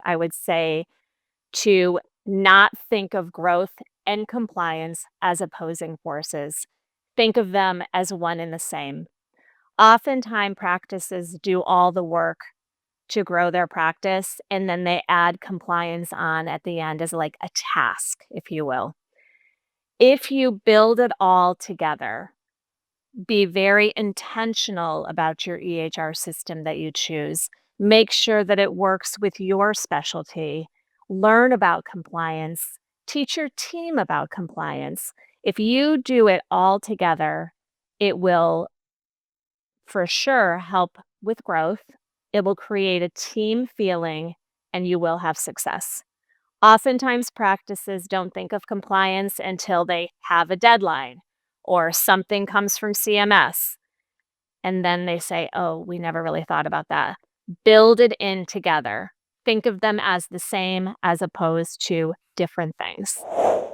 I would say to not think of growth and compliance as opposing forces. Think of them as one and the same. Oftentimes, practices do all the work to grow their practice, and then they add compliance on at the end as like a task, if you will. If you build it all together, be very intentional about your EHR system that you choose. Make sure that it works with your specialty. Learn about compliance. Teach your team about compliance. If you do it all together, it will for sure help with growth. It will create a team feeling and you will have success. Oftentimes, practices don't think of compliance until they have a deadline or something comes from CMS. And then they say, oh, we never really thought about that. Build it in together. Think of them as the same as opposed to different things.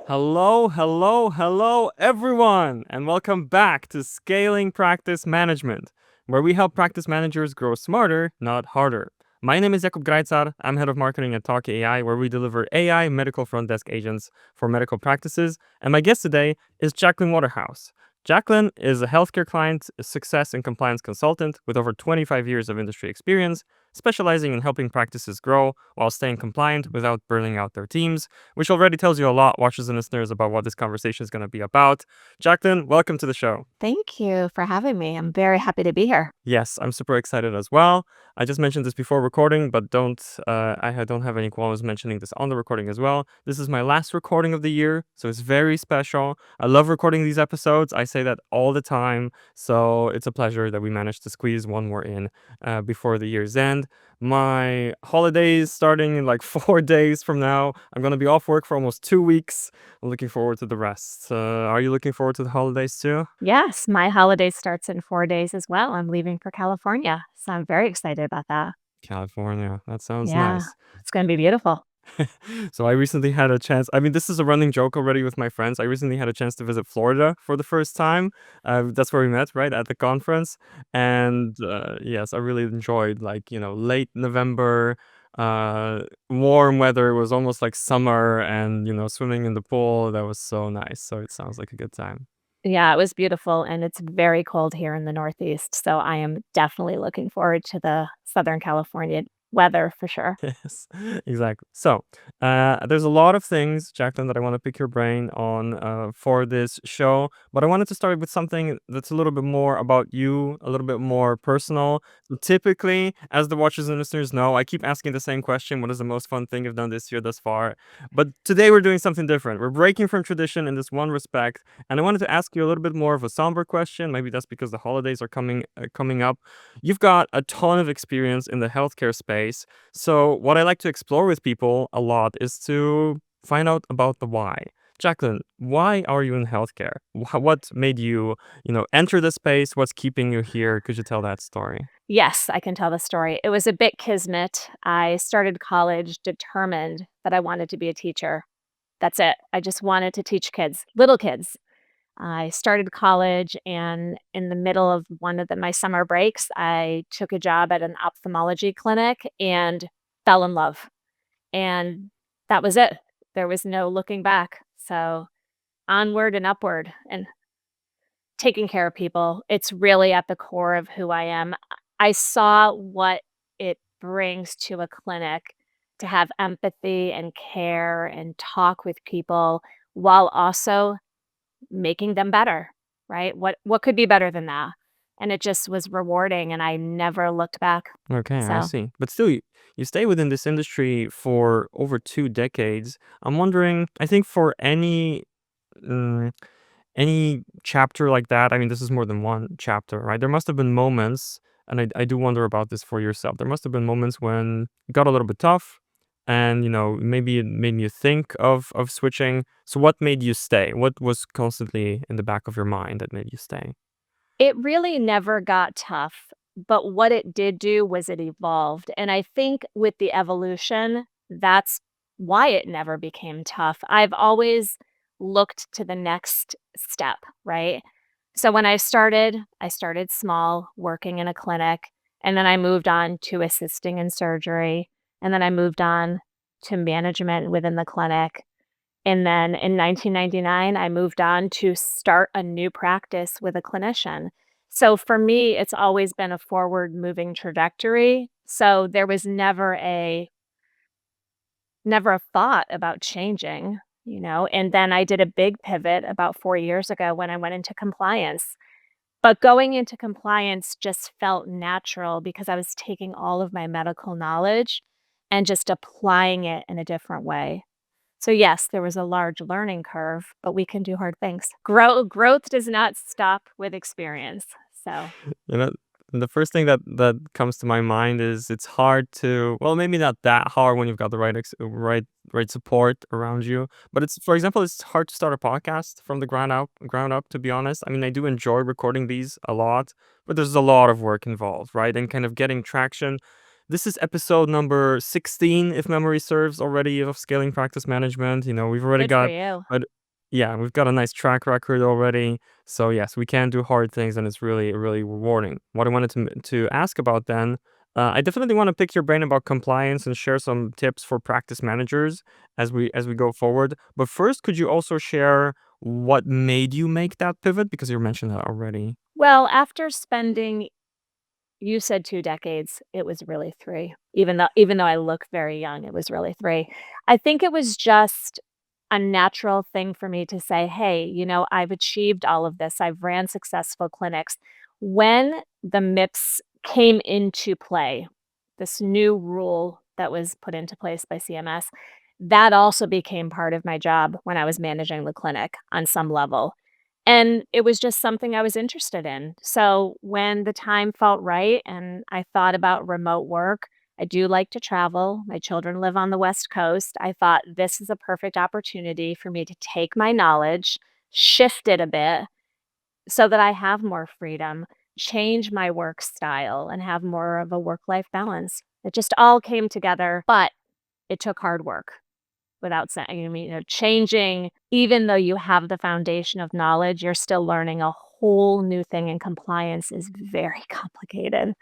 Hello, hello, hello, everyone, and welcome back to Scaling Practice Management, where we help practice managers grow smarter, not harder. My name is Jakub Grajcar. I'm head of marketing at Talk AI, where we deliver AI medical front desk agents for medical practices. And my guest today is Jacqueline Waterhouse. Jacqueline is a healthcare client success and compliance consultant with over 25 years of industry experience, specializing in helping practices grow while staying compliant without burning out their teams, which already tells you a lot, watchers and listeners, about what this conversation is going to be about. Jacqueline, welcome to the show. Thank you for having me. I'm very happy to be here. Yes, I'm super excited as well. I just mentioned this before recording, but I don't have any qualms mentioning this on the recording as well. This is my last recording of the year, so it's very special. I love recording these episodes. I say that all the time, so it's a pleasure that we managed to squeeze one more in before the year's end. My holidays starting in like 4 days from now. I'm going to be off work for almost 2 weeks. I'm looking forward to the rest. Are you looking forward to the holidays too? Yes, my holiday starts in 4 days as well. I'm leaving for California, so I'm very excited about that. California. That sounds Yeah, nice. it's going to be beautiful. So I recently had a chance. I mean, this is a running joke already with my friends. I recently had a chance to visit Florida for the first time. That's where we met, right, at the conference. And yes, I really enjoyed, like, late November, warm weather. It was almost like summer, and swimming in the pool. That was so nice. So it sounds like a good time. Yeah, it was beautiful, and it's very cold here in the Northeast, so I am definitely looking forward to the Southern California weather for sure. Yes, exactly. So, there's a lot of things, Jacqueline, that I want to pick your brain on for this show, but I wanted to start with something that's a little bit more about you, a little bit more personal. So typically, as the watchers and listeners know, I keep asking the same question: what is the most fun thing you've done this year thus far? But today we're doing something different. We're breaking from tradition in this one respect, and I wanted to ask you a little bit more of a somber question. Maybe that's because the holidays are coming up. You've got a ton of experience in the healthcare space. So what I like to explore with people a lot is to find out about the why. Jacqueline, why are you in healthcare? What made you, enter the space? What's keeping you here? Could you tell that story? Yes, I can tell the story. It was a bit kismet. I started college determined that I wanted to be a teacher. That's it. I just wanted to teach kids, little kids. I started college, and in the middle of one of my summer breaks, I took a job at an ophthalmology clinic and fell in love. And that was it. There was no looking back. So onward and upward and taking care of people. It's really at the core of who I am. I saw what it brings to a clinic to have empathy and care and talk with people while also making them better, right? What could be better than that? And it just was rewarding and I never looked back. Okay, I So, see. But still, you stay within this industry for over 2 decades. I'm wondering, I think for uh, any chapter like that, I mean, this is more than one chapter, right? There must have been moments, and I do wonder about this for yourself. There must have been moments when it got a little bit tough, and maybe it made you think of switching. So what made you stay? What was constantly in the back of your mind that made you stay? it really never got tough, but what it did do was it evolved, and I think with the evolution, that's why it never became tough. I've always looked to the next step, right? So when I started small, working in a clinic, and then I moved on to assisting in surgery, and then I moved on to management within the clinic. And then in 1999, I moved on to start a new practice with a clinician. So for me, it's always been a forward moving trajectory. So there was never a thought about changing, and then I did a big pivot about 4 years ago when I went into compliance. But going into compliance just felt natural because I was taking all of my medical knowledge and just applying it in a different way. So yes, there was a large learning curve, but we can do hard things. Growth does not stop with experience. So, You know, the first thing that comes to my mind is it's hard to, well, maybe not that hard when you've got the right support around you, but it's, for example, it's hard to start a podcast from the ground up, to be honest. I mean, I do enjoy recording these a lot, but there's a lot of work involved, right? And kind of getting traction. This is episode number 16, if memory serves, already, of scaling practice management. We've already good for got, you. but yeah, we've got a nice track record already. So yes, we can do hard things, and it's really, really rewarding. What I wanted to ask about then, I definitely want to pick your brain about compliance and share some tips for practice managers as we go forward. But first, could you also share what made you make that pivot? Because you mentioned that already. Well, after spending you said 2 decades, it was really 3. Even though I look very young, it was really 3. I think it was just a natural thing for me to say, "Hey, I've achieved all of this. I've ran successful clinics." When the MIPS came into play, this new rule that was put into place by CMS, that also became part of my job when I was managing the clinic on some level. And it was just something I was interested in. So when the time felt right and I thought about remote work, I do like to travel. My children live on the West Coast. I thought this is a perfect opportunity for me to take my knowledge, shift it a bit so that I have more freedom, change my work style, and have more of a work life balance. It just all came together, but it took hard work. Without saying, changing, even though you have the foundation of knowledge, you're still learning a whole new thing, and compliance is very complicated.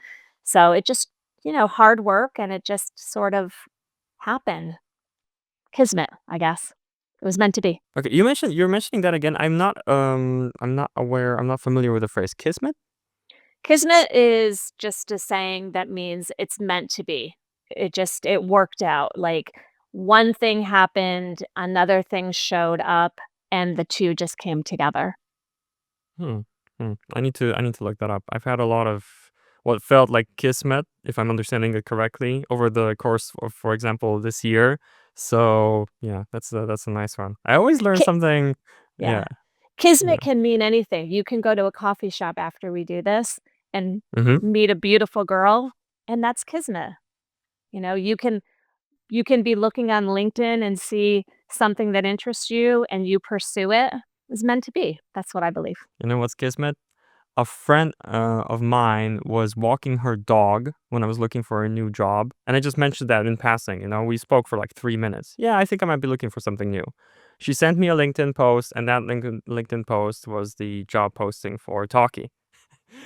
So it just, hard work, and it just sort of happened. Kismet, I guess. It was meant to be. Okay, you're mentioning that again. I'm not aware. I'm not familiar with the phrase kismet. Kismet is just a saying that means it's meant to be. It worked out. Like one thing happened, another thing showed up, and the two just came together. Hmm. I need to look that up. I've had a lot of what felt like kismet, if I'm understanding it correctly, over the course of, for example, this year. So yeah, that's a nice one. I always learn Ki something. Yeah. Yeah. Yeah. Kismet can mean anything. You can go to a coffee shop after we do this and Mm-hmm. meet a beautiful girl, and that's kismet. You can be looking on LinkedIn and see something that interests you and you pursue it. It's meant to be. That's what I believe. You know what's kismet? A friend of mine was walking her dog when I was looking for a new job, and I just mentioned that in passing. We spoke for like 3 minutes. Yeah, I think I might be looking for something new. She sent me a LinkedIn post, and that LinkedIn post was the job posting for Talkie,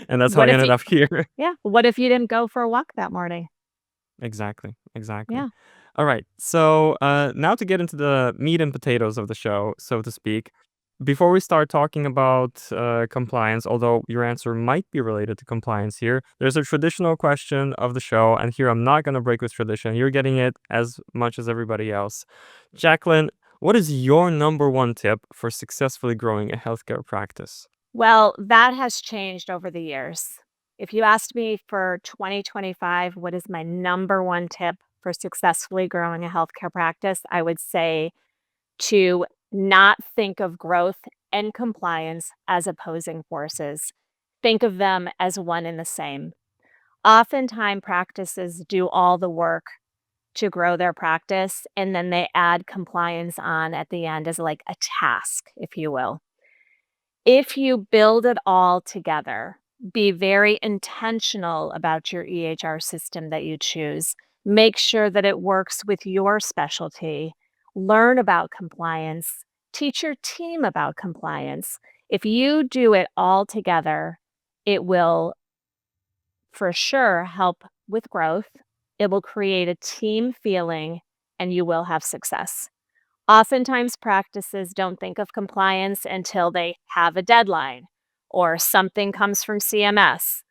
and that's how What I if ended you up here. Yeah, what if you didn't go for a walk that morning? Exactly, exactly. Yeah. All right, so now to get into the meat and potatoes of the show, so to speak. Before we start talking about compliance, although your answer might be related to compliance here, there's a traditional question of the show, and here I'm not going to break with tradition. You're getting it as much as everybody else. Jacqueline, what is your number one tip for successfully growing a healthcare practice? Well, that has changed over the years. If you asked me for 2025, what is my number one tip for successfully growing a healthcare practice, I would say to not think of growth and compliance as opposing forces. Think of them as one and the same. Oftentimes, practices do all the work to grow their practice, and then they add compliance on at the end as like a task, if you will. If you build it all together, be very intentional about your EHR system that you choose. Make sure that it works with your specialty. Learn about compliance. Teach your team about compliance. If you do it all together, it will for sure help with growth. It will create a team feeling and you will have success. Oftentimes, practices don't think of compliance until they have a deadline or something comes from CMS.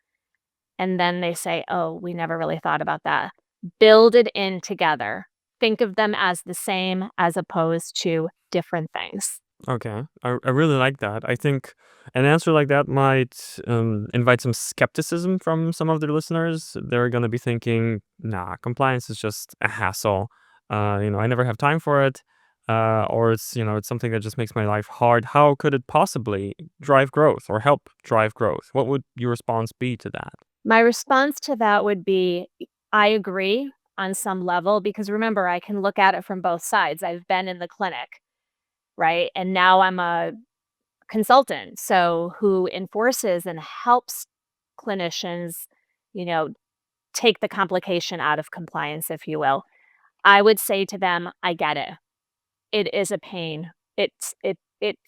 And then they say, oh, we never really thought about that. Build it in together. Think of them as the same as opposed to different things. Okay, I really like that. I think an answer like that might invite some skepticism from some of the listeners. They're going to be thinking, nah, compliance is just a hassle. I never have time for it. Or it's something that just makes my life hard. How could it possibly drive growth or help drive growth? What would your response be to that? My response to that would be I agree on some level because remember, I can look at it from both sides. I've been in the clinic, right? And now I'm a consultant, so who enforces and helps clinicians, you know, take the complication out of compliance, if you will. I would say to them, I get it. It is a pain. It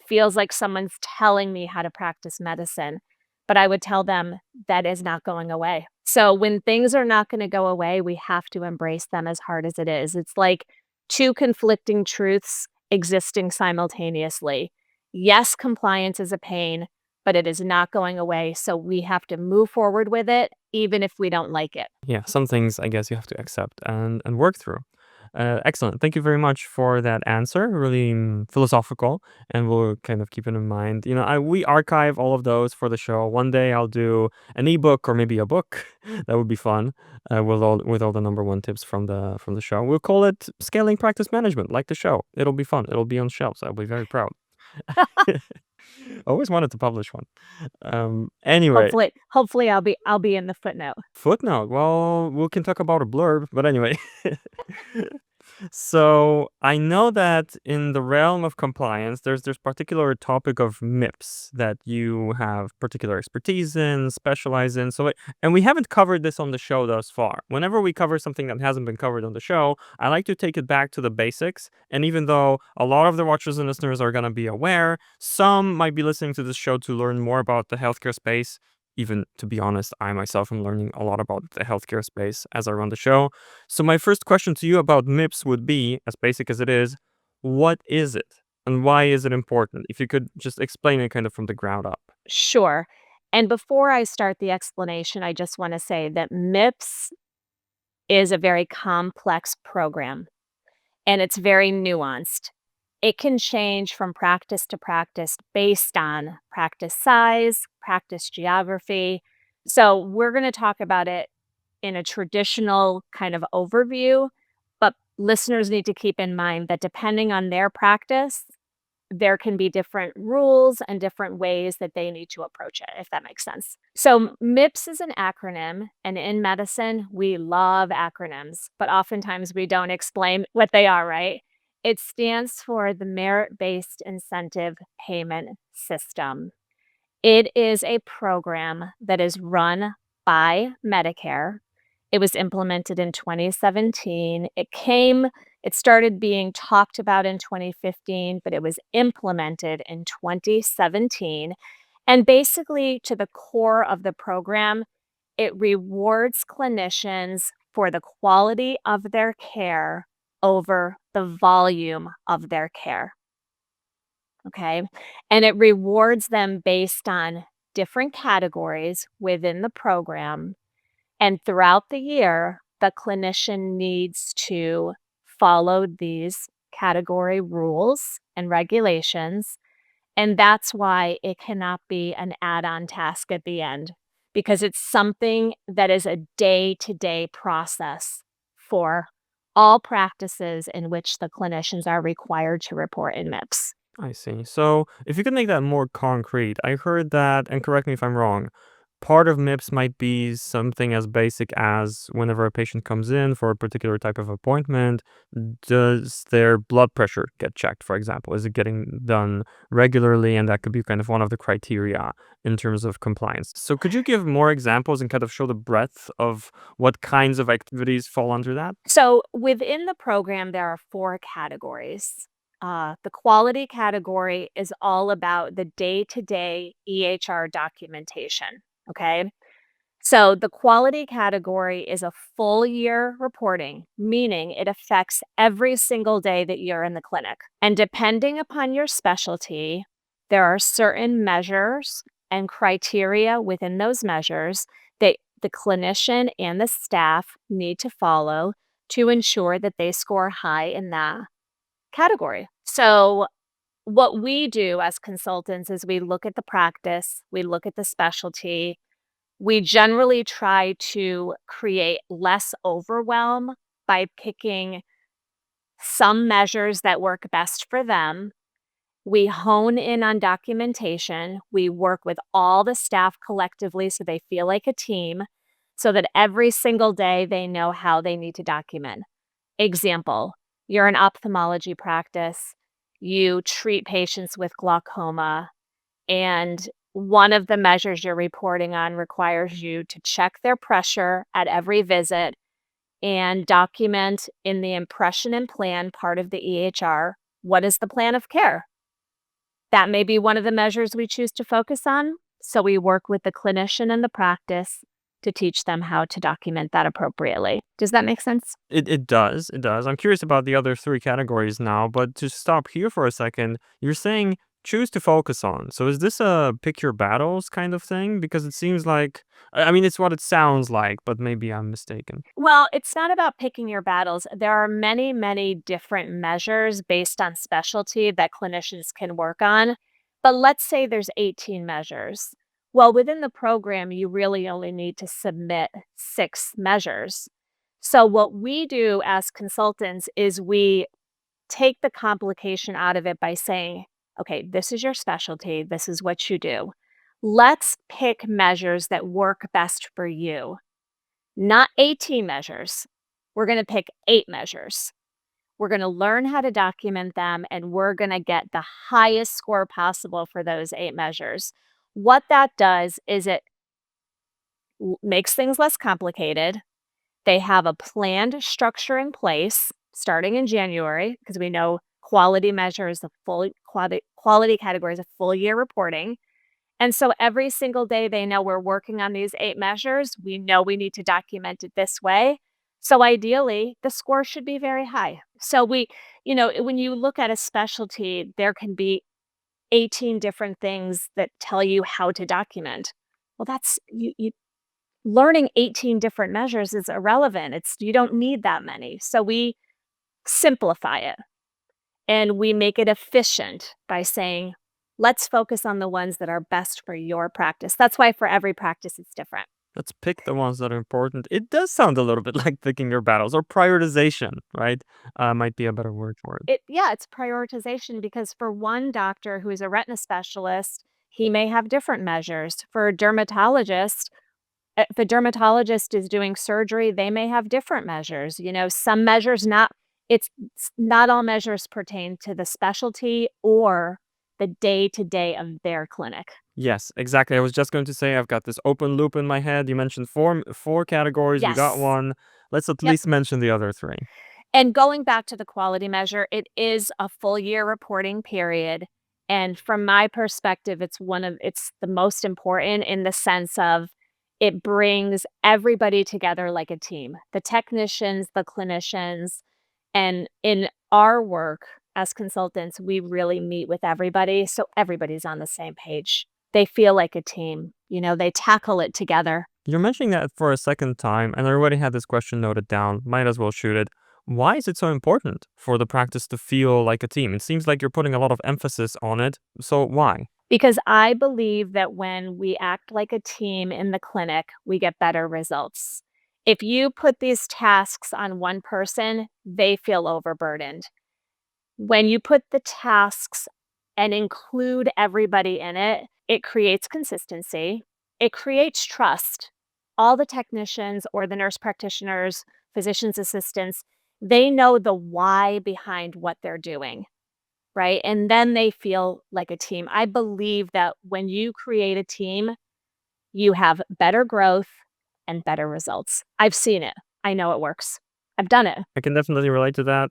feels like someone's telling me how to practice medicine, but I would tell them that is not going away. So when things are not gonna go away, we have to embrace them as hard as it is. It's like 2 conflicting truths existing simultaneously. Yes, compliance is a pain, but it is not going away, so we have to move forward with it even if we don't like it. Yeah, some things I guess you have to accept and work through. Excellent. Thank you very much for that answer. Really philosophical, and we'll kind of keep it in mind. We archive all of those for the show. One day I'll do an ebook or maybe a book. That would be fun. With all the number one tips from the show. We'll call it scaling practice management, like the show. It'll be fun. It'll be on shelves. I'll be very proud. Always wanted to publish one. Anyway, Hopefully I'll be in the footnote. footnote. Well, we can talk about a blurb, but anyway. So I know that in the realm of compliance, there's particular topic of MIPS that you have particular expertise in, specialize in. And we haven't covered this on the show thus far. Whenever we cover something that hasn't been covered on the show, I like to take it back to the basics. And even though a lot of the watchers and listeners are gonna be aware, some might be listening to this show to learn more about the healthcare space. Even to be honest, I myself am learning a lot about the healthcare space as I run the show. So my first question to you about MIPS would be, as basic as it is, what is it and why is it important? If you could just explain it kind of from the ground up. Sure. And before I start the explanation, I just wanna say that MIPS is a very complex program, and it's very nuanced. It can change from practice to practice based on practice size, practice geography. So, we're gonna talk about it in a traditional kind of overview, but listeners need to keep in mind that depending on their practice, there can be different rules and different ways that they need to approach it, if that makes sense. So, MIPS is an acronym, and in medicine, we love acronyms, but oftentimes we don't explain what they are, right? It stands for the Merit Based Incentive Payment System. It is a program that is run by Medicare. It was implemented in 2017. It started being talked about in 2015, but it was implemented in 2017. And basically, to the core of the program, it rewards clinicians for the quality of their care over the volume of their care. Okay. And it rewards them based on different categories within the program. And throughout the year, the clinician needs to follow these category rules and regulations. And that's why it cannot be an add on task at the end, because it's something that is a day to day process for all practices in which the clinicians are required to report in MIPS. I see. So if you could make that more concrete, I heard that, and correct me if I'm wrong, part of MIPS might be something as basic as whenever a patient comes in for a particular type of appointment, does their blood pressure get checked, for example? Is it getting done regularly? And that could be kind of one of the criteria in terms of compliance. So could you give more examples and kind of show the breadth of what kinds of activities fall under that? So within the program, there are 4 categories. The quality category is all about the day to day EHR documentation. Okay. So the quality category is a full year reporting, meaning it affects every single day that you're in the clinic. And depending upon your specialty, there are certain measures and criteria within those measures that the clinician and the staff need to follow to ensure that they score high in that category. So what we do as consultants is we look at the practice, we look at the specialty, we generally try to create less overwhelm by picking some measures that work best for them. We hone in on documentation. We work with all the staff collectively so they feel like a team, so that every single day they know how they need to document. Example, you're an ophthalmology practice, you treat patients with glaucoma, and one of the measures you're reporting on requires you to check their pressure at every visit and document in the impression and plan part of the EHR what is the plan of care. That may be one of the measures we choose to focus on. So we work with the clinician and the practice to teach them how to document that appropriately. Does that make sense? It does, it does. I'm curious about the other 3 categories now, but to stop here for a second, you're saying choose to focus on. So is this a pick your battles kind of thing? Because it seems like I mean, it's what it sounds like, but maybe I'm mistaken. Well, it's not about picking your battles. There are many, many different measures based on specialty that clinicians can work on. But let's say there's 18 measures. Well, within the program, you really only need to submit 6 measures. So, what we do as consultants is we take the complication out of it by saying, okay, this is your specialty, this is what you do. Let's pick measures that work best for you. Not 18 measures. We're going to pick 8 measures. We're going to learn how to document them and we're going to get the highest score possible for those 8 measures. What that does is it makes things less complicated. They have a planned structure in place starting in January because we know quality measures, the full quality categories, a full year reporting. And so every single day they know we're working on these 8 measures. We know we need to document it this way. So ideally, the score should be very high. So when you look at a specialty, there can be 18 different things that tell you how to document. Well, that's you learning 18 different measures is irrelevant. You don't need that many. So we simplify it. And we make it efficient by saying, let's focus on the ones that are best for your practice. That's why for every practice, it's different. Let's pick the ones that are important. It does sound a little bit like picking your battles or prioritization, right? Might be a better word for it. Yeah, it's prioritization because for one doctor who is a retina specialist, he may have different measures. For a dermatologist, if a dermatologist is doing surgery, they may have different measures. Some measures not all measures pertain to the specialty or the day-to-day of their clinic. Yes, exactly. I was just going to say I've got this open loop in my head. You mentioned four categories. We got Yes. one. Let's at Yep. least mention the other 3. And going back to the quality measure, it is a full year reporting period. And from my perspective, it's the most important in the sense of it brings everybody together like a team. The technicians, the clinicians, and in our work as consultants, we really meet with everybody so everybody's on the same page. They feel like a team, they tackle it together. You're mentioning that for a second time, and I already had this question noted down. Might as well shoot it. Why is it so important for the practice to feel like a team? It seems like you're putting a lot of emphasis on it. So why? Because I believe that when we act like a team in the clinic, we get better results. If you put these tasks on one person, they feel overburdened. When you put the tasks and include everybody in it, it creates consistency. It creates trust. All the technicians or the nurse practitioners, physician's assistants, they know the why behind what they're doing, right? And then they feel like a team. I believe that when you create a team, you have better growth and better results. I've seen it. I know it works. I've done it. I can definitely relate to that.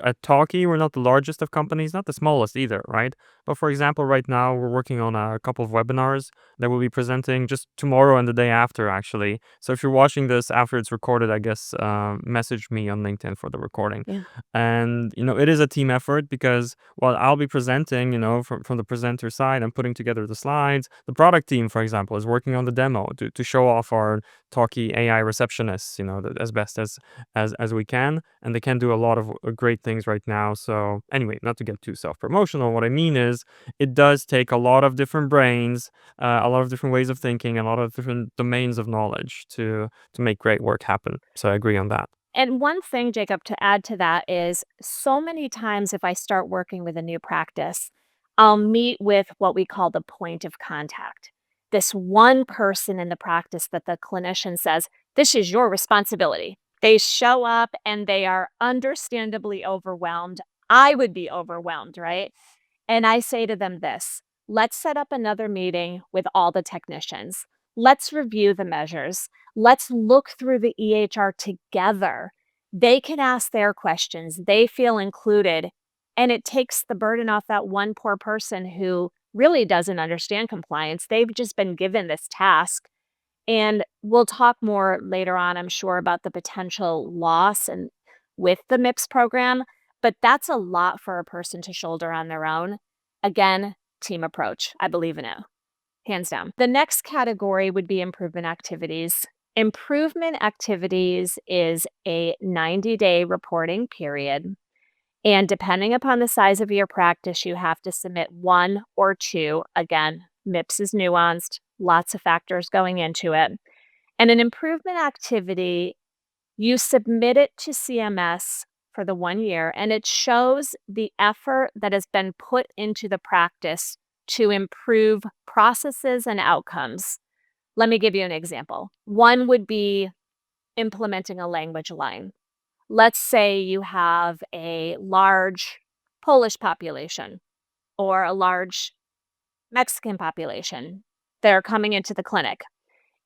At Talkie, we're not the largest of companies, not the smallest either, right? But for example, right now we're working on a couple of webinars that we'll be presenting just tomorrow and the day after, actually. So if you're watching this after it's recorded, I guess message me on LinkedIn for the recording. Yeah. And it is a team effort because while I'll be presenting, from the presenter side, I'm putting together the slides. The product team, for example, is working on the demo to show off our Talkie AI receptionists, as best as we can, and they can do a lot of great things right now. So anyway, not to get too self-promotional, what I mean is it does take a lot of different brains, a lot of different ways of thinking, a lot of different domains of knowledge to make great work happen. So I agree on that. And one thing, Jacob, to add to that is so many times if I start working with a new practice, I'll meet with what we call the point of contact. This one person in the practice that the clinician says, this is your responsibility. They show up and they are understandably overwhelmed. I would be overwhelmed, right? And I say to them this, let's set up another meeting with all the technicians. Let's review the measures. Let's look through the EHR together. They can ask their questions. They feel included. And it takes the burden off that one poor person who really doesn't understand compliance. They've just been given this task. And we'll talk more later on, I'm sure, about the potential loss and with the MIPS program, but that's a lot for a person to shoulder on their own. Again, team approach. I believe in it, hands down. The next category would be improvement activities. Improvement activities is a 90-day reporting period. And depending upon the size of your practice, you have to submit one or two. Again, MIPS is nuanced, lots of factors going into it. And an improvement activity, you submit it to CMS for the 1 year, and it shows the effort that has been put into the practice to improve processes and outcomes. Let me give you an example. One would be implementing a language line. Let's say you have a large Polish population or a large Mexican population that are coming into the clinic.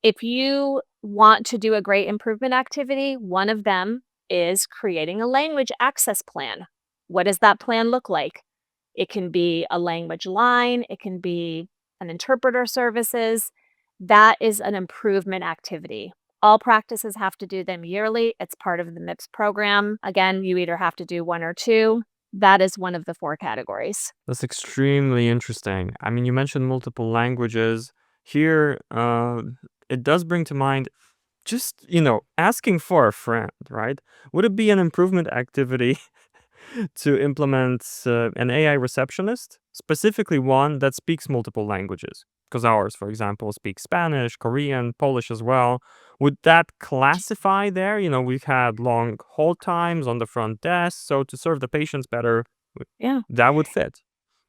If you want to do a great improvement activity, one of them is creating a language access plan. What does that plan look like? It can be a language line, it can be an interpreter services. That is an improvement activity. All practices have to do them yearly. It's part of the MIPS program. Again, you either have to do one or two. That is one of the 4 categories. That's extremely interesting. I mean, you mentioned multiple languages. Here, it does bring to mind just, asking for a friend, right? Would it be an improvement activity to implement an AI receptionist, specifically one that speaks multiple languages? Because ours, for example, speaks Spanish, Korean, Polish as well. Would that classify there? We've had long hold times on the front desk, so to serve the patients better, Yeah. that would fit.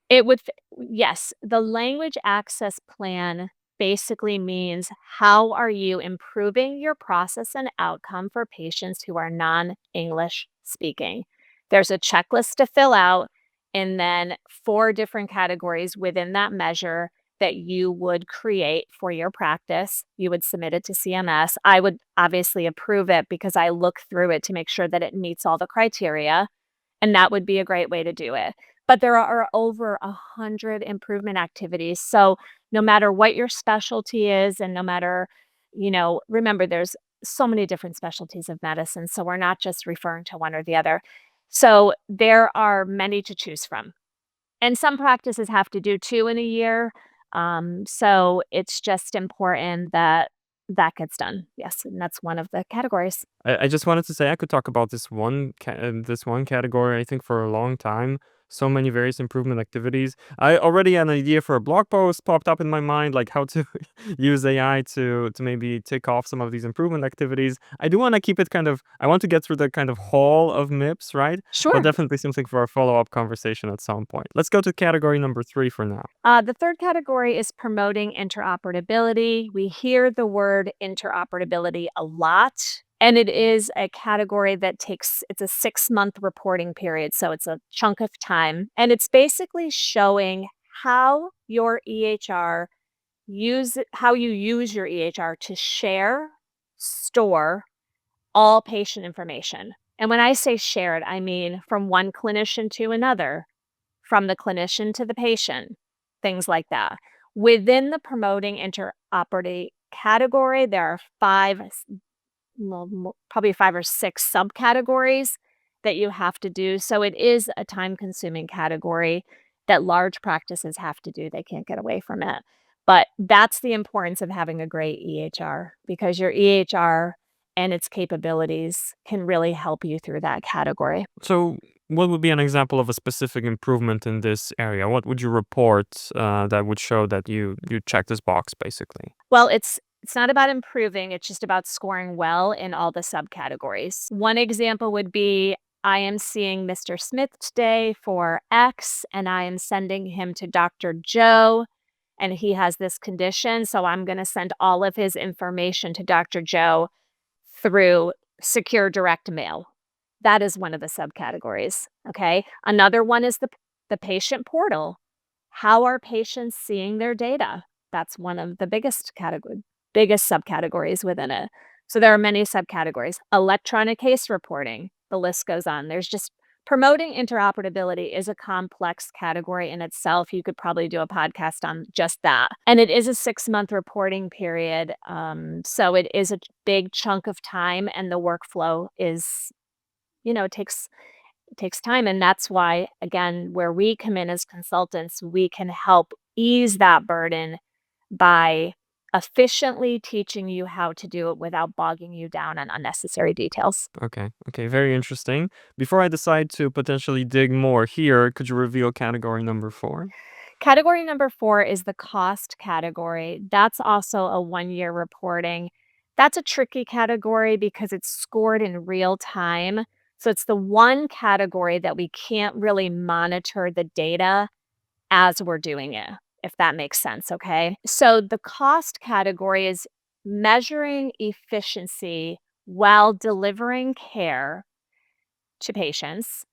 It would f Yes, the language access plan basically means how are you improving your process and outcome for patients who are non-English speaking. There's a checklist to fill out and then 4 different categories within that measure that you would create for your practice. You would submit it to CMS. I would obviously approve it because I look through it to make sure that it meets all the criteria, and that would be a great way to do it. But there are over 100 improvement activities. So no matter what your specialty is, and no matter, remember there's so many different specialties of medicine. So we're not just referring to one or the other. So there are many to choose from. And some practices have to do 2 in a year. So it's just important that that gets done. Yes, and that's one of the categories. I just wanted to say I could talk about this one category, I think, for a long time. So many various improvement activities. I already had an idea for a blog post popped up in my mind, like how to use AI to maybe tick off some of these improvement activities. I do want to keep it I want to get through the kind of hall of MIPS, right? But Sure. definitely something for a follow-up conversation at some point. Let's go to category number 3 for now. The third category is promoting interoperability. We hear the word interoperability a lot, and it is a category that it's a 6-month reporting period. So it's a chunk of time. And it's basically showing how your EHR how you use your EHR to share, store, all patient information. And when I say shared, I mean from one clinician to another, from the clinician to the patient, things like that. Within the promoting interoperability category, there are probably 5 or 6 subcategories that you have to do. So it is a time-consuming category that large practices have to do. They can't get away from it. But that's the importance of having a great EHR, because your EHR and its capabilities can really help you through that category. So, what would be an example of a specific improvement in this area? What would you report that would show that you check this box, basically? Well, it's not about improving, it's just about scoring well in all the subcategories. One example would be, I am seeing Mr. Smith today for X, and I am sending him to Dr. Joe, and he has this condition, so I'm gonna send all of his information to Dr. Joe through secure direct mail. That is one of the subcategories, okay? Another one is the patient portal. How are patients seeing their data? That's one of the biggest subcategories within it. So there are many subcategories. Electronic case reporting, the list goes on. There's just promoting interoperability is a complex category in itself. You could probably do a podcast on just that. And it is a 6-month reporting period. So it is a big chunk of time, and the workflow is, it takes time. And that's why, again, where we come in as consultants, we can help ease that burden by efficiently teaching you how to do it without bogging you down on unnecessary details. Okay, okay, very interesting. Before I decide to potentially dig more here, could you reveal category number 4? Category number 4 is the cost category. That's also a 1-year reporting. That's a tricky category because it's scored in real time. So it's the one category that we can't really monitor the data as we're doing it, if that makes sense, okay? So the cost category is measuring efficiency while delivering care to patients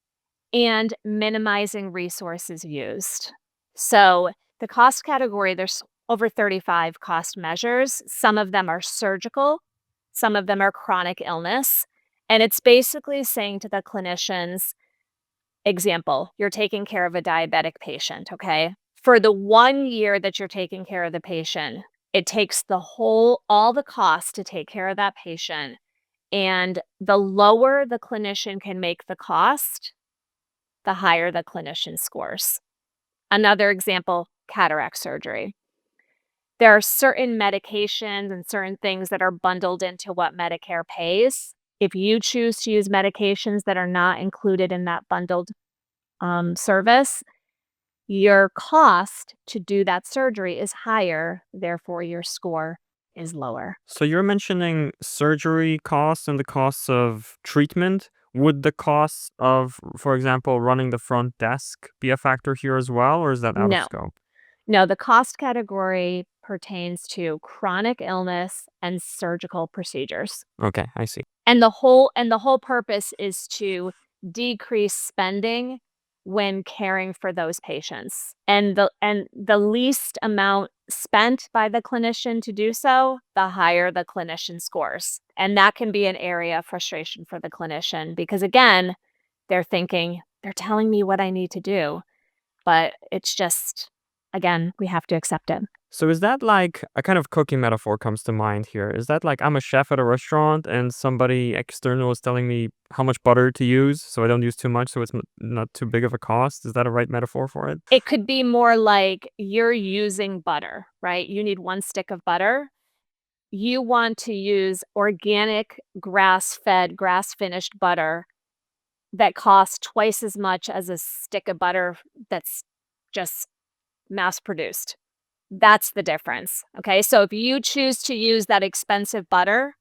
and minimizing resources used. So the cost category, there's over 35 cost measures. Some of them are surgical, some of them are chronic illness. And it's basically saying to the clinicians, example, you're taking care of a diabetic patient, okay? For the 1 year that you're taking care of the patient, it takes all the costs to take care of that patient. And the lower the clinician can make the cost, the higher the clinician scores. Another example, cataract surgery. There are certain medications and certain things that are bundled into what Medicare pays. If you choose to use medications that are not included in that bundled service, your cost to do that surgery is higher, therefore your score is lower. So you're mentioning surgery costs and the costs of treatment. Would the costs of, for example, running the front desk be a factor here as well, or is that out of No, scope? no, the cost category pertains to chronic illness and surgical procedures. Okay, I see. And the whole purpose is to decrease spending when caring for those patients. And the least amount spent by the clinician to do so, the higher the clinician scores. And that can be an area of frustration for the clinician because again, they're thinking, they're telling me what I need to do, but it's just again, we have to accept it. So is that like a kind of cooking metaphor comes to mind here? Is that like I'm a chef at a restaurant and somebody external is telling me how much butter to use so I don't use too much so it's not too big of a cost? Is that a right metaphor for it? It could be more like you're using butter, right? You need 1 stick of butter. You want to use organic, grass-fed, grass-finished butter that costs twice as much as a stick of butter that's just mass-produced. That's the difference, okay? So if you choose to use that expensive butter,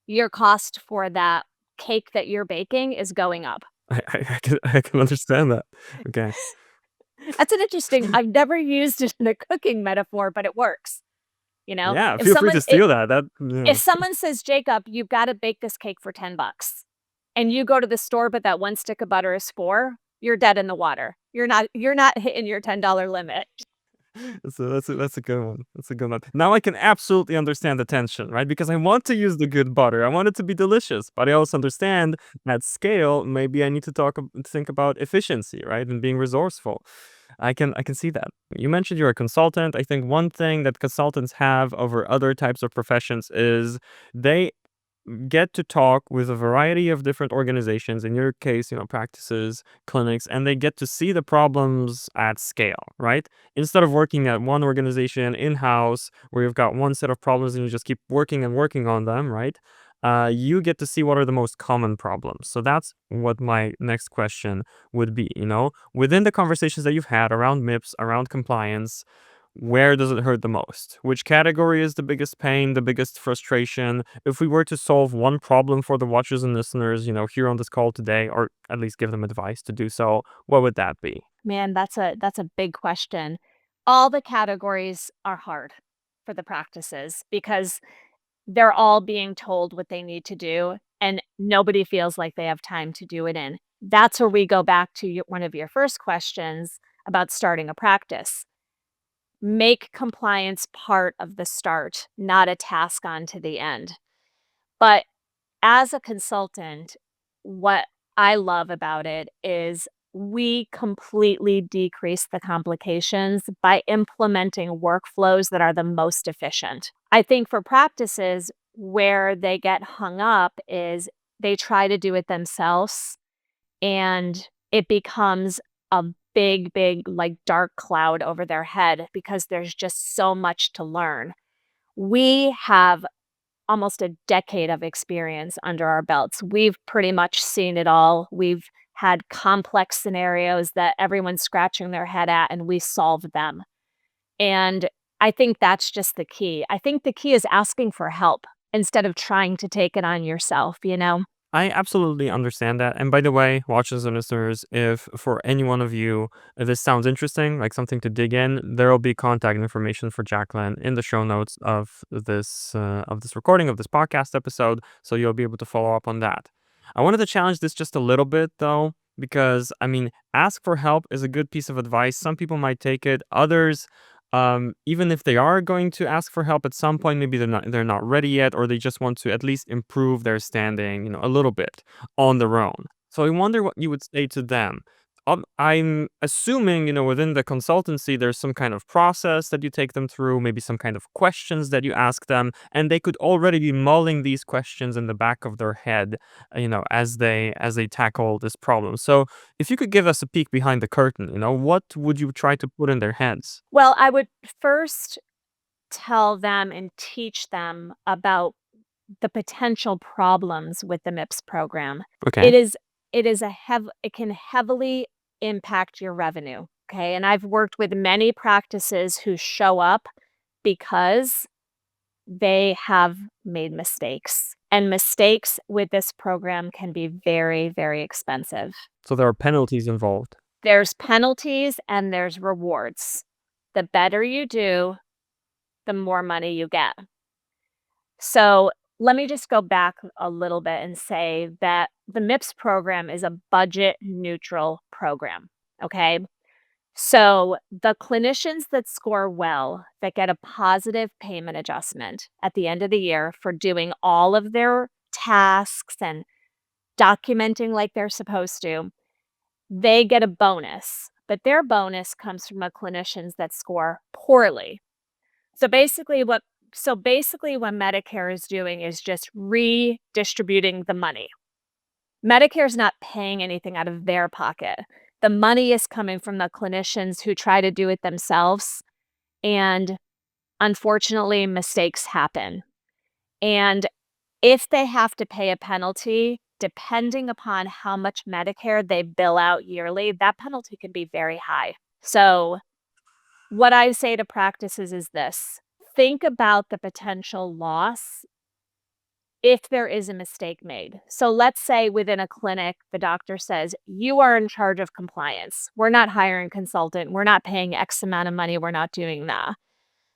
your cost for that cake that you're baking is going up. I can understand that. Okay. That's an interesting I've never used it in a cooking metaphor, but it works, you know? Yeah, If feel free to someone I steal that. That if yeah. someone says, "Jacob, you've gotta bake this cake for 10 bucks," and you go to the store, but that 1 stick of butter is 4, you're dead in the water. You're not hitting your $10 limit. That's a good one. That's a good one. Now I can absolutely understand the tension, right? Because I want to use the good butter. I want it to be delicious, but I also understand at scale, maybe I need to think about efficiency, right? And being resourceful. I can see that. You mentioned you're a consultant. I think one thing that consultants have over other types of professions is they get to talk with a variety of different organizations, in your case, practices, clinics, and they get to see the problems at scale, right? Instead of working at one organization in-house where you've got one set of problems and you just keep working and working on them, right? You get to see what are the most common problems. So that's what my next question would be, within the conversations that you've had around MIPS, around compliance, where does it hurt the most? Which category is the biggest pain, the biggest frustration? If we were to solve one problem for the watchers and listeners, here on this call today, or at least give them advice to do so, what would that be? Man, that's a big question. All the categories are hard for the practices because they're all being told what they need to do, and nobody feels like they have time to do it in. That's where we go back to one of your first questions about starting a practice. Make compliance part of the start, not a task on to the end. But as a consultant, what I love about it is we completely decrease the complications by implementing workflows that are the most efficient. I think for practices, where they get hung up is they try to do it themselves and it becomes a big, big, like dark cloud over their head because there's just so much to learn. We have almost a decade of experience under our belts. We've pretty much seen it all. We've had complex scenarios that everyone's scratching their head at, and we solve them. And I think that's just the key. I think the key is asking for help instead of trying to take it on yourself? I absolutely understand that. And by the way, watchers and listeners, if for any one of you this sounds interesting, like something to dig in, there will be contact information for Jacqueline in the show notes of this recording of this podcast episode, so you'll be able to follow up on that. I wanted to challenge this just a little bit though, because I mean, ask for help is a good piece of advice. Some people might take it, others even if they are going to ask for help at some point, maybe they're not ready yet, or they just want to at least improve their standing, a little bit on their own. So I wonder what you would say to them. I'm assuming, within the consultancy, there's some kind of process that you take them through, maybe some kind of questions that you ask them, and they could already be mulling these questions in the back of their head, as they tackle this problem. So if you could give us a peek behind the curtain, what would you try to put in their heads? Well, I would first tell them and teach them about the potential problems with the MIPS program. Okay. It is it can heavily impact your revenue, okay? And I've worked with many practices who show up because they have made mistakes. And mistakes with this program can be very, very expensive. So there are penalties involved. There's penalties and there's rewards. The better you do, the more money you get. So let me just go back a little bit and say that the MIPS program is a budget neutral program. Okay. So the clinicians that score well, that get a positive payment adjustment at the end of the year for doing all of their tasks and documenting like they're supposed to, they get a bonus. But their bonus comes from the clinicians that score poorly. So basically what Medicare is doing is just redistributing the money. Medicare is not paying anything out of their pocket. The money is coming from the clinicians who try to do it themselves, and unfortunately, mistakes happen. And if they have to pay a penalty, depending upon how much Medicare they bill out yearly, that penalty can be very high. So what I say to practices is this: think about the potential loss if there is a mistake made. So let's say within a clinic, the doctor says, you are in charge of compliance. We're not hiring a consultant. We're not paying X amount of money. We're not doing that.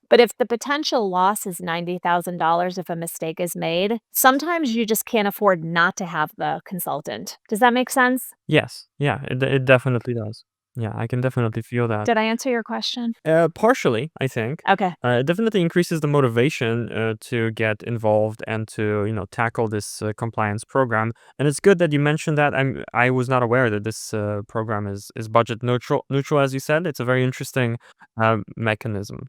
But if the potential loss is $90,000 if a mistake is made, sometimes you just can't afford not to have the consultant. Does that make sense? Yes. Yeah, it definitely does. Yeah, I can definitely feel that. Did I answer your question? Partially, I think. Okay. It definitely increases the motivation to get involved and to tackle this compliance program. And it's good that you mentioned that. I was not aware that this program is budget neutral, as you said. It's a very interesting mechanism.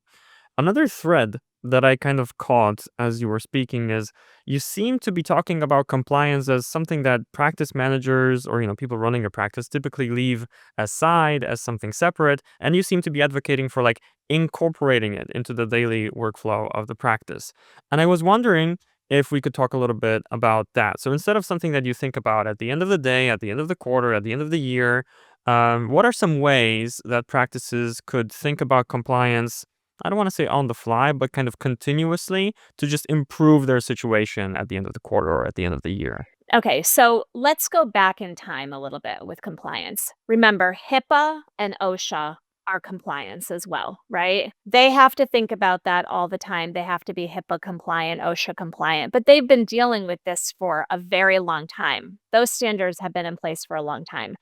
Another thread that I kind of caught as you were speaking is you seem to be talking about compliance as something that practice managers or people running a practice typically leave aside as something separate, and you seem to be advocating for like incorporating it into the daily workflow of the practice. And I was wondering if we could talk a little bit about that. So instead of something that you think about at the end of the day, at the end of the quarter, at the end of the year, what are some ways that practices could think about compliance? I don't want to say on the fly, but kind of continuously to just improve their situation at the end of the quarter or at the end of the year. Okay, so let's go back in time a little bit with compliance. Remember, HIPAA and OSHA are compliance as well, right? They have to think about that all the time. They have to be HIPAA compliant, OSHA compliant, but they've been dealing with this for a very long time. Those standards have been in place for a long time.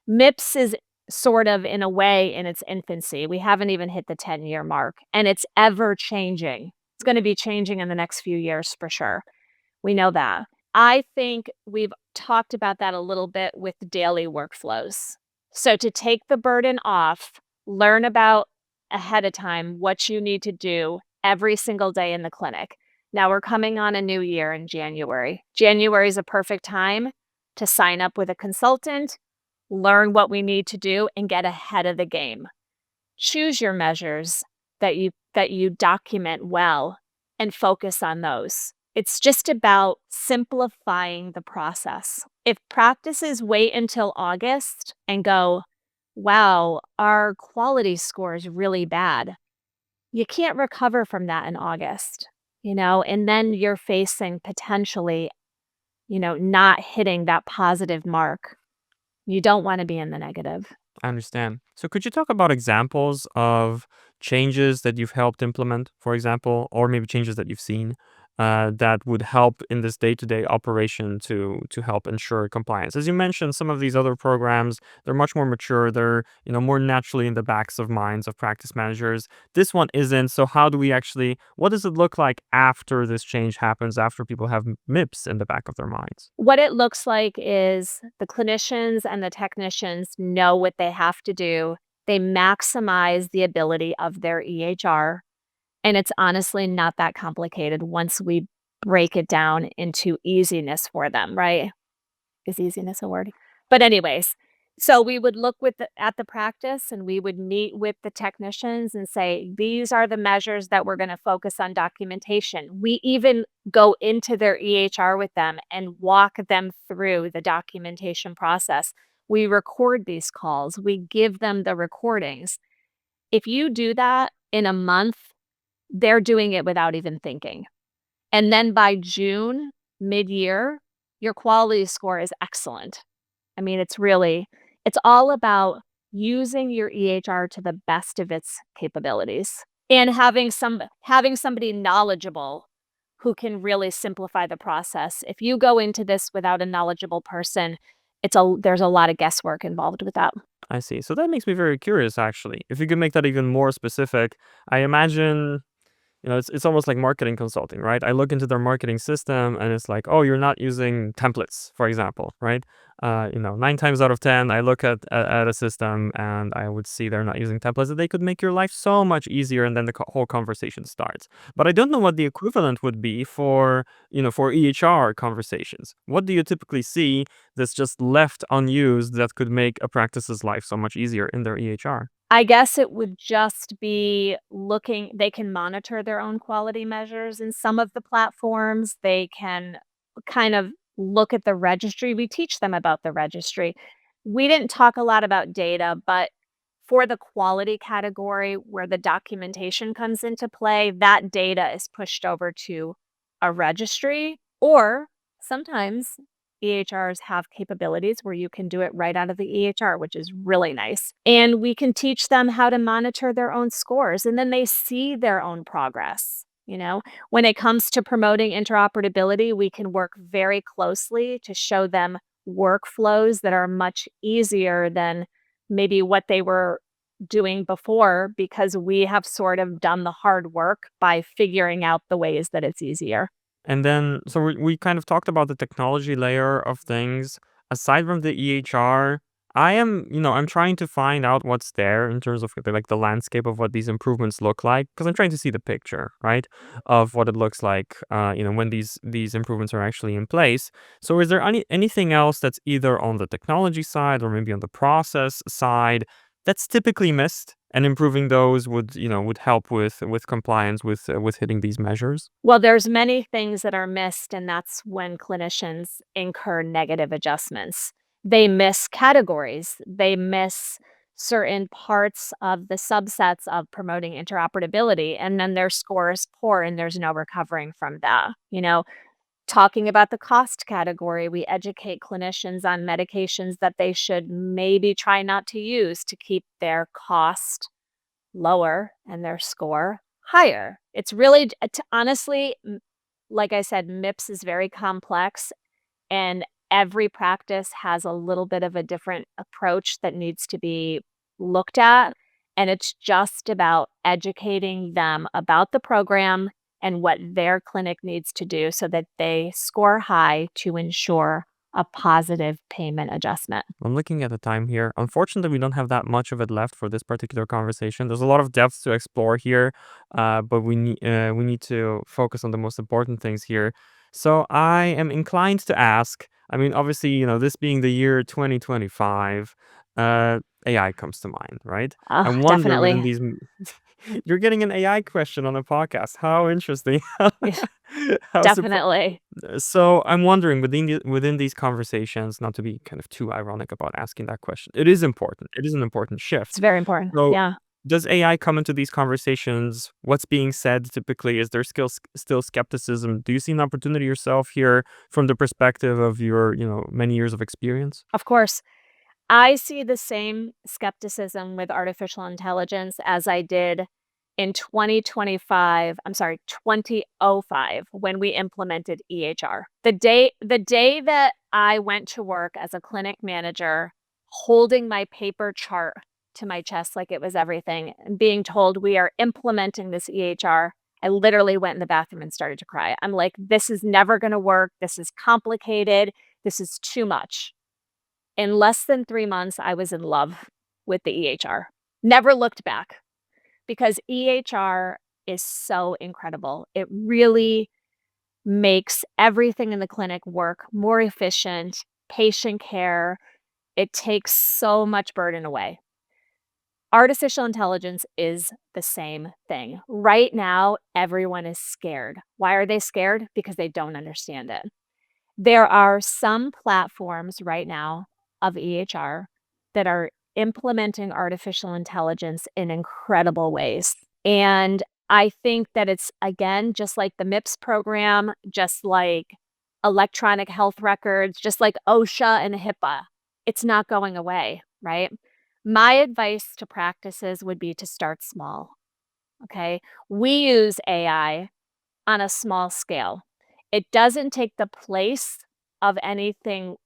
MIPS is sort of in a way in its infancy. We haven't even hit the 10-year mark, and it's ever changing. It's going to be changing in the next few years for sure. We know that. I think we've talked about that a little bit with daily workflows. So to take the burden off, learn about ahead of time what you need to do every single day in the clinic. Now we're coming on a new year in January. January is a perfect time to sign up with a consultant, learn what we need to do, and get ahead of the game. Choose your measures that you document well and focus on those. It's just about simplifying the process. If practices wait until August and go, wow, our quality score is really bad, you can't recover from that in August, and then you're facing potentially, not hitting that positive mark. You don't want to be in the negative. I understand. So could you talk about examples of changes that you've helped implement, for example, or maybe changes that you've seen that would help in this day-to-day operation to help ensure compliance? As you mentioned, some of these other programs, they're much more mature. They're more naturally in the backs of minds of practice managers. This one isn't. So how do we actually? What does it look like after this change happens? After people have MIPS in the back of their minds? What it looks like is the clinicians and the technicians know what they have to do. They maximize the ability of their EHR, and it's honestly not that complicated once we break it down into easiness for them, right? Is easiness a word? But anyways, so we would look at the practice, and we would meet with the technicians and say, "These are the measures that we're gonna focus on documentation." We even go into their EHR with them and walk them through the documentation process. We record these calls, we give them the recordings. If you do that in a month, they're doing it without even thinking. And then by June, mid-year, your quality score is excellent. I mean, it's all about using your EHR to the best of its capabilities and having somebody knowledgeable who can really simplify the process. If you go into this without a knowledgeable person, there's a lot of guesswork involved with that. I see. So that makes me very curious, actually. If you could make that even more specific, I imagine it's almost like marketing consulting, right? I look into their marketing system and it's like, oh, you're not using templates, for example, right? 9 times out of 10, I look at a system and I would see they're not using templates, that they could make your life so much easier, and then the whole conversation starts. But I don't know what the equivalent would be for EHR conversations. What do you typically see that's just left unused that could make a practice's life so much easier in their EHR? I guess it would just be they can monitor their own quality measures in some of the platforms. They can kind of look at the registry. We teach them about the registry. We didn't talk a lot about data, but for the quality category where the documentation comes into play, that data is pushed over to a registry, or sometimes EHRs have capabilities where you can do it right out of the EHR, which is really nice. And we can teach them how to monitor their own scores, and then they see their own progress. When it comes to promoting interoperability, we can work very closely to show them workflows that are much easier than maybe what they were doing before because we have sort of done the hard work by figuring out the ways that it's easier. And then, so we kind of talked about the technology layer of things. Aside from the EHR, I'm trying to find out what's there in terms of like the landscape of what these improvements look like, because I'm trying to see the picture, right, of what it looks like, when these improvements are actually in place. So, is there anything else that's either on the technology side or maybe on the process side that's typically missed, and improving those would help with compliance with hitting these measures? Well, there's many things that are missed, and that's when clinicians incur negative adjustments. They miss categories. They miss certain parts of the subsets of promoting interoperability, and then their score is poor and there's no recovering from that. Talking about the cost category, we educate clinicians on medications that they should maybe try not to use to keep their cost lower and their score higher. It's really honestly, like I said, MIPS is very complex, and every practice has a little bit of a different approach that needs to be looked at, and it's just about educating them about the program and what their clinic needs to do so that they score high to ensure a positive payment adjustment. I'm looking at the time here. Unfortunately, we don't have that much of it left for this particular conversation. There's a lot of depth to explore here, but we need to focus on the most important things here. So I am inclined to ask. I mean, obviously, this being the year 2025, AI comes to mind, right? Oh, I wonder within definitely. these. You're getting an AI question on a podcast. How interesting. Yeah, How surprising. definitely. So I'm wondering within these conversations, not to be kind of too ironic about asking that question. It is important. It is an important It's shift. very important. So Yeah. does AI come into these conversations? What's being said typically? Is there still skepticism? Do you see an opportunity yourself here from the perspective of your, many years of experience? Of course, I see the same skepticism with artificial intelligence as I did in 2025, I'm sorry, 2005 when we implemented EHR. The day that I went to work as a clinic manager, holding my paper chart to my chest like it was everything and being told we are implementing this EHR, I literally went in the bathroom and started to cry. I'm like, this is never going to work. This is complicated. This is too much. In less than 3 months, I was in love with the EHR. Never looked back because EHR is so incredible. It really makes everything in the clinic work more efficient, patient care. It takes so much burden away. Artificial intelligence is the same thing. Right now, everyone is scared. Why are they scared? Because they don't understand it. There are some platforms right now of EHR that are implementing artificial intelligence in incredible ways. And I think that it's, again, just like the MIPS program, just like electronic health records, just like OSHA and HIPAA, it's not going away, right? My advice to practices would be to start small. Okay. We use AI on a small scale. It doesn't take the place of anything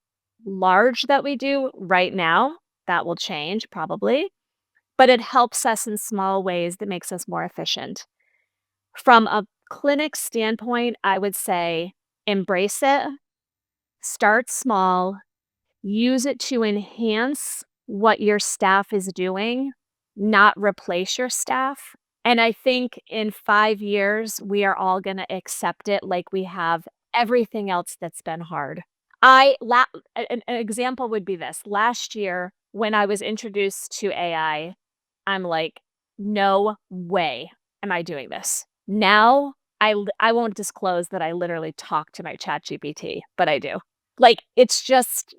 large that we do right now. That will change probably, but it helps us in small ways that makes us more efficient. From a clinic standpoint, I would say embrace it, start small, use it to enhance what your staff is doing, not replace your staff. And I think in 5 years, we are all gonna accept it like we have everything else that's been hard. I la an example would be this. Last year, when I was introduced to AI, I'm like, "No way am I doing this." Now, I won't disclose that I literally talk to my ChatGPT, but I do. Like, it just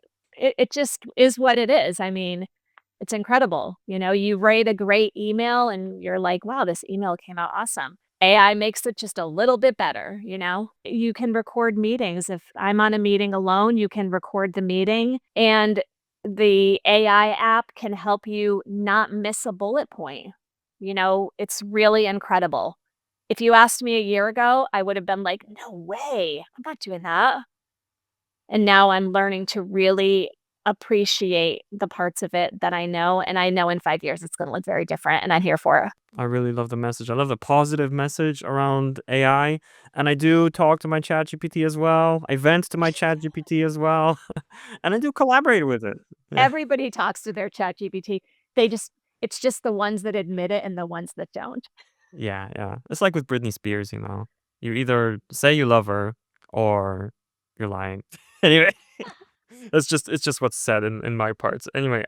is what it is. I mean, it's incredible. You write a great email and you're like, "Wow, this email came out awesome." AI makes it just a little bit better. You can record meetings. If I'm on a meeting alone, you can record the meeting, and the AI app can help you not miss a bullet point. It's really incredible. If you asked me a year ago, I would have been like, "No way. I'm not doing that." And now I'm learning to really appreciate the parts of it that I know, and I know in 5 years it's gonna look very different, and I'm here for it. I really love the message. I love the positive message around AI, and I do talk to my ChatGPT as well. I vent to my ChatGPT as well, and I do collaborate with it. Yeah. Everybody talks to their ChatGPT. They just it's just the ones that admit it and the ones that don't. Yeah, yeah. It's like with Britney Spears, you know. You either say you love her or you're lying. Anyway, it's just what's said in my parts. Anyway,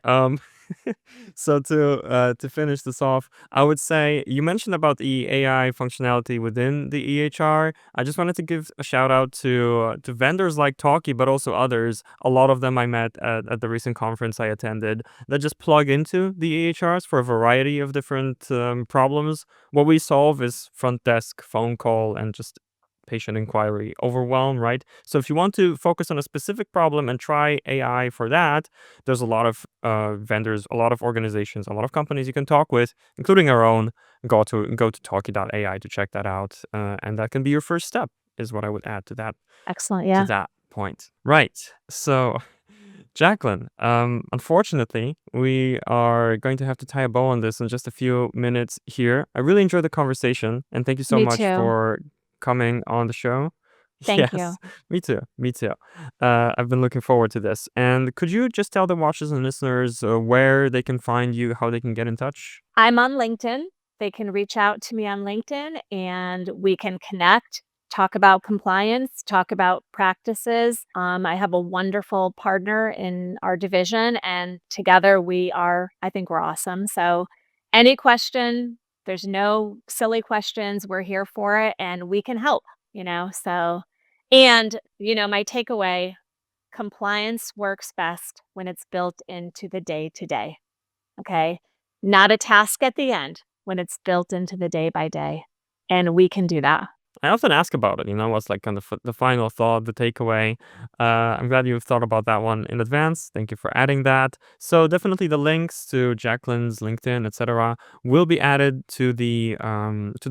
so to finish this off, I would say you mentioned about the AI functionality within the EHR. I just wanted to give a shout out to vendors like Talkie, but also others. A lot of them I met at the recent conference I attended that just plug into the EHRs for a variety of different problems. What we solve is front desk, phone call, and just patient inquiry overwhelm, right? So if you want to focus on a specific problem and try AI for that, there's a lot of vendors, a lot of organizations, a lot of companies you can talk with, including our own. Go to talkie.ai to check that out, and that can be your first step. Is what I would add Excellent, to yeah. that point. Right. So, Jacqueline, unfortunately, we are going to have to tie a bow on this in just a few minutes here. I really enjoyed the conversation, and thank you so Me much too. for coming on the show. Thank you. Yes, me too. Me too. I've been looking forward to this. And could you just tell the watchers and listeners where they can find you, how they can get in touch? I'm on LinkedIn. They can reach out to me on LinkedIn and we can connect, talk about compliance, talk about practices. I have a wonderful partner in our division, and together I think we're awesome. So, any question, there's no silly questions. We're here for it and we can help. So, my takeaway, compliance works best when it's built into the day to day. Okay? Not a task at the end, when it's built into the day by day, and we can do that. I often ask about it, what's like kind of the final thought, the takeaway. I'm glad you've thought about that one in advance. Thank you for adding that. So definitely the links to Jacqueline's LinkedIn, etc., will be added to the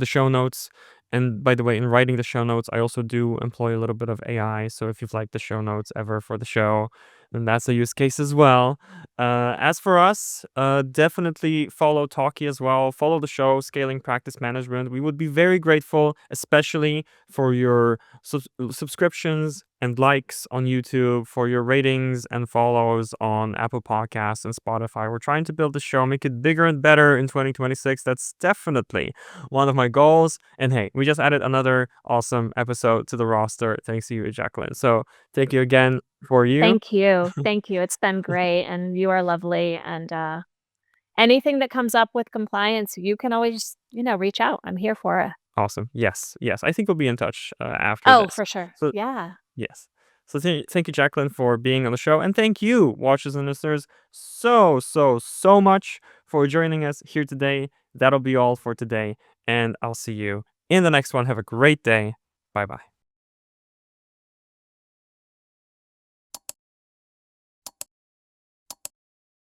show notes. And by the way, in writing the show notes, I also do employ a little bit of AI. So if you've liked the show notes ever for the show, then that's a use case as well. As for us, definitely follow Talkie as well. Follow the show, Scaling Practice Management. We would be very grateful, especially for your subscriptions and likes on YouTube, for your ratings and follows on Apple Podcasts and Spotify. We're trying to build the show, make it bigger and better in 2026. That's definitely one of my goals. And hey, we just added another awesome episode to the roster. Thanks to you, Jacqueline. So thank you again for you. Thank you. Thank you. It's been great, and you are lovely, and, anything that comes up with compliance, you can always reach out. I'm here for it. Awesome. Yes, yes. I think we'll be in touch after Oh, this. for sure. So, Yeah. yes. So, thank you, Jacqueline, for being on the show. And thank you, watchers and listeners, so, so, so much for joining us here today. That'll be all for today. And I'll see you in the next one. Have a great day. Bye bye.